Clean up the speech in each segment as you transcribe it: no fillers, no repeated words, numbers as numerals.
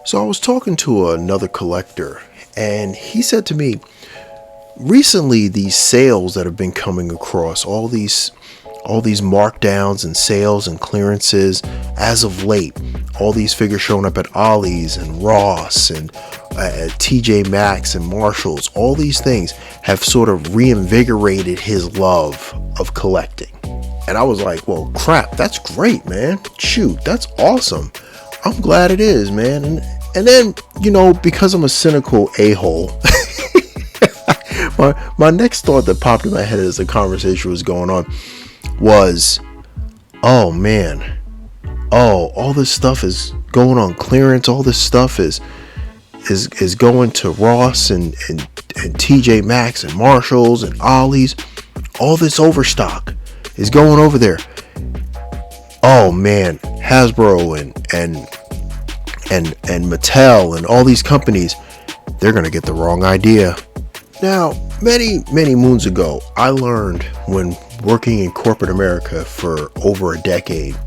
So I was talking to another collector, and he said to me, recently these sales that have been coming across, all these markdowns and sales and clearances as of late, all these figures showing up at Ollie's and Ross and at TJ Maxx and Marshalls, all these things have sort of reinvigorated his love of collecting. And I was like, well, crap, that's great, man. Shoot, that's awesome. I'm glad it is, man. And then, because I'm a cynical a-hole, my next thought that popped in my head as the conversation was going on was, oh man, all this stuff is going on clearance. All this stuff is going to Ross and TJ Maxx and Marshalls and Ollie's. All this overstock is going over there. Oh man, Hasbro and Mattel and all these companies, they're gonna get the wrong idea. Now, many moons ago, I learned, when working in corporate America for over a decade,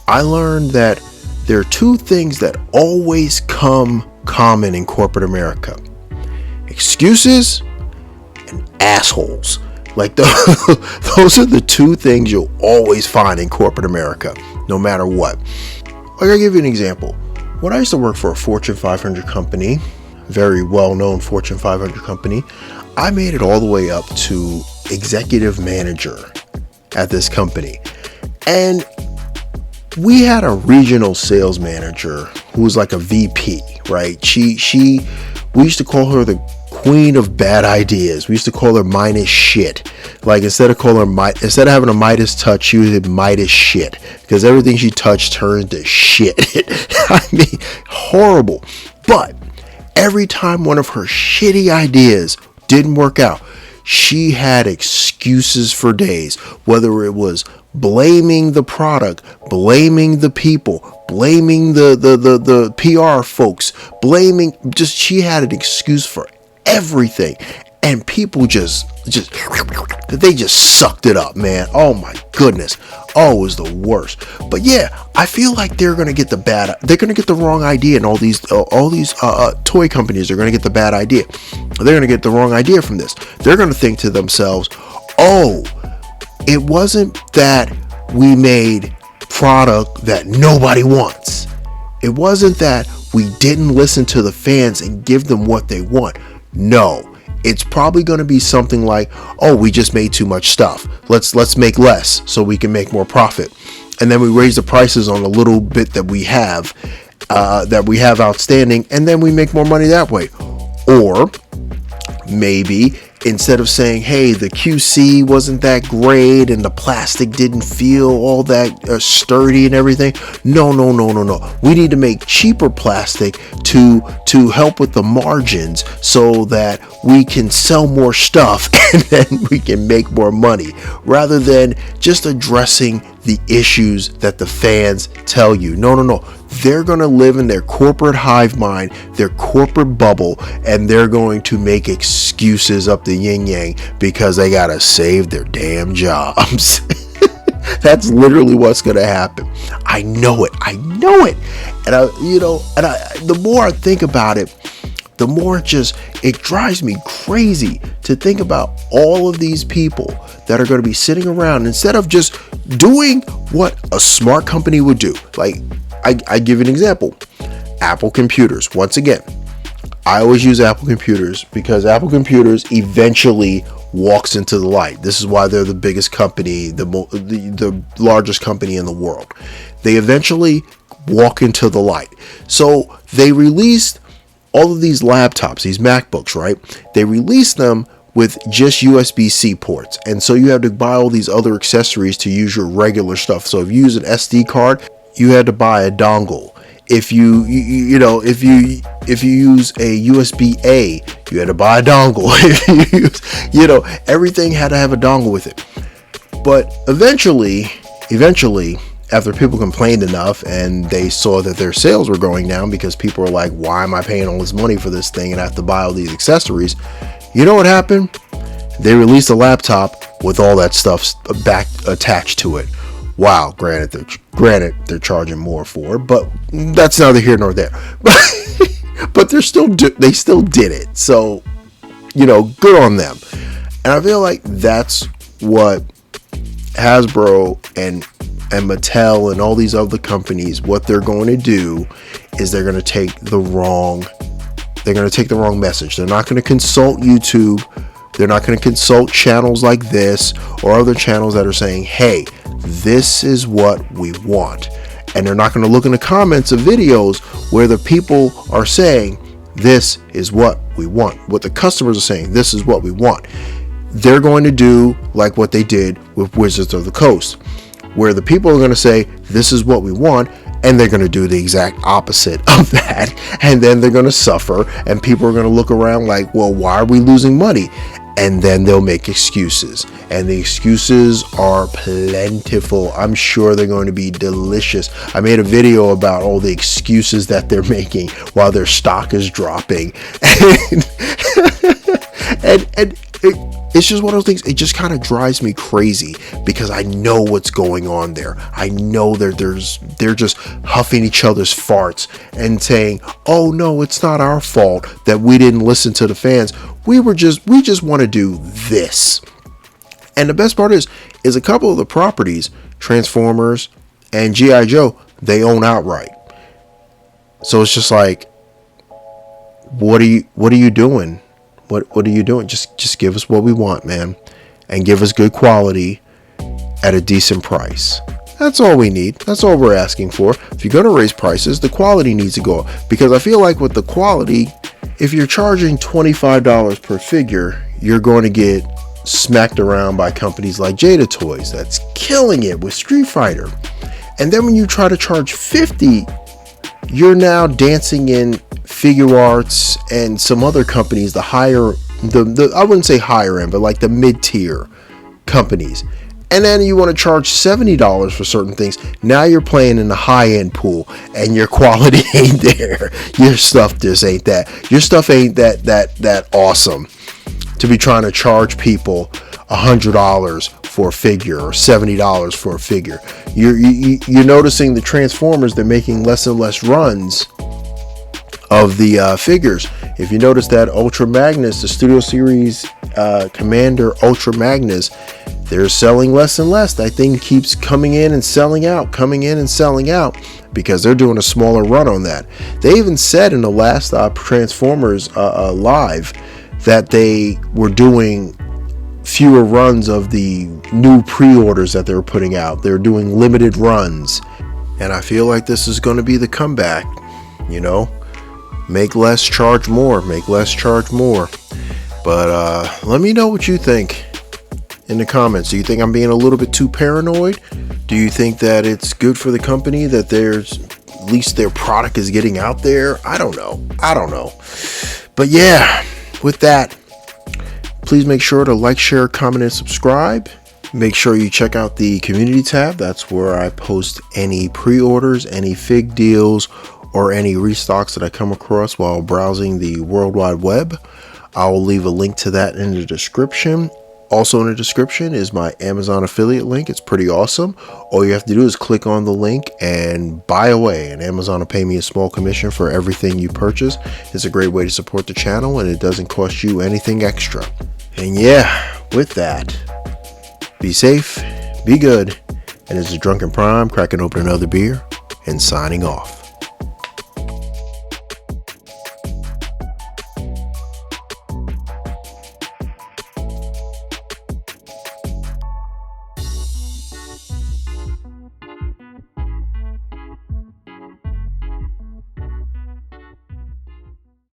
I learned that there are two things that always come common in corporate America: excuses and assholes. Like those are the two things you'll always find in corporate America, no matter what. Like, I'll give you an example. When I used to work for a Fortune 500 company, very well-known Fortune 500 company, I made it all the way up to executive manager at this company. And we had a regional sales manager who was like a VP, right? We used to call her the queen of bad ideas. We used to call her Midas shit. Like, instead of having a Midas touch, she was Midas shit, because everything she touched turned to shit. I mean, horrible. But every time one of her shitty ideas didn't work out, she had excuses for days, whether it was blaming the product, blaming the people, blaming the PR folks, she had an excuse for everything. And people just sucked it up, man. Oh my goodness. Oh, it was the worst. But yeah, I feel like they're going to get the wrong idea. And all these toy companies are going to get the bad idea. They're going to get the wrong idea from this. They're going to think to themselves, oh, it wasn't that we made product that nobody wants. It wasn't that we didn't listen to the fans and give them what they want. No. It's probably going to be something like, oh, we just made too much stuff. Let's make less so we can make more profit. And then we raise the prices on a little bit that we have outstanding, and then we make more money that way. Or maybe instead of saying, hey, the QC wasn't that great and the plastic didn't feel all that sturdy and everything. No. We need to make cheaper plastic to help with the margins so that we can sell more stuff and then we can make more money, rather than just addressing the issues that the fans tell you. No. They're going to live in their corporate hive mind, their corporate bubble, and they're going to make excuses up the yin yang because they got to save their damn jobs. That's literally what's going to happen. I know it. And the more I think about it, the more it drives me crazy to think about all of these people that are going to be sitting around instead of just doing what a smart company would do. Like, I give you an example. Apple computers. Once again, I always use Apple computers because Apple computers eventually walks into the light. This is why they're the biggest company, the largest company in the world. They eventually walk into the light. So they released all of these laptops, these MacBooks, right? They released them with just USB-C ports. And so you have to buy all these other accessories to use your regular stuff. So if you use an SD card, you had to buy a dongle. If you use a USB-A, you had to buy a dongle. If you use, everything had to have a dongle with it. But eventually, after people complained enough and they saw that their sales were going down because people were like, why am I paying all this money for this thing and I have to buy all these accessories? You know what happened? They released a laptop with all that stuff back attached to it. Wow, granted they're charging more for it, but that's neither here nor there. But they still did it. So, good on them. And I feel like that's what Hasbro and Mattel and all these other companies, what they're going to do is they're going to take the wrong message. They're not going to consult YouTube. They're not going to consult channels like this or other channels that are saying, hey, this is what we want. And they're not going to look in the comments of videos where the people are saying, this is what we want. What the customers are saying, this is what we want. They're going to do like what they did with Wizards of the Coast, where the people are going to say, this is what we want, and they're going to do the exact opposite of that. And then they're going to suffer, and people are going to look around like, well, why are we losing money? And then they'll make excuses, and the excuses are plentiful. I'm sure they're going to be delicious. I made a video about all the excuses that they're making while their stock is dropping. And it's just one of those things. It just kind of drives me crazy because I know what's going on there. I know they're just huffing each other's farts and saying, oh no, it's not our fault that we didn't listen to the fans. We just want to do this. And the best part is a couple of the properties, Transformers and G.I. Joe, they own outright. So it's just like, what are you doing? What are you doing? Just give us what we want, man, and give us good quality at a decent price. That's all we need. That's all we're asking for. If you're going to raise prices, the quality needs to go up, because I feel like with the quality, if you're charging $25 per figure, you're going to get smacked around by companies like Jada Toys that's killing it with Street Fighter. And then when you try to charge $50, you're now dancing in Figure Arts and some other companies, the higher, I wouldn't say higher end, but like the mid-tier companies. And then you want to charge $70 for certain things. Now you're playing in the high-end pool, and your quality ain't there. Your stuff just ain't that. Your stuff ain't that awesome to be trying to charge people $100 for a figure or $70 for a figure. You're noticing the Transformers, they're making less and less runs of the figures. If you notice that Ultra Magnus, the Studio Series Commander Ultra Magnus, they're selling less and less. That thing keeps coming in and selling out, because they're doing a smaller run on that. They even said in the last Transformers live that they were doing fewer runs of the new pre-orders that they were putting out. They're doing limited runs. And I feel like this is going to be the comeback, Make less, charge more. Make less, charge more. But let me know what you think in the comments. Do you think I'm being a little bit too paranoid? Do you think that it's good for the company that at least their product is getting out there? I don't know. But yeah, with that, please make sure to like, share, comment, and subscribe. Make sure you check out the community tab. That's where I post any pre-orders, any fig deals, or any restocks that I come across while browsing the World Wide Web. I'll leave a link to that in the description. Also in the description is my Amazon affiliate link. It's pretty awesome. All you have to do is click on the link and buy away, and Amazon will pay me a small commission for everything you purchase. It's a great way to support the channel, and it doesn't cost you anything extra. And yeah, with that, be safe, be good, and this is DrunkenPrime cracking open another beer and signing off.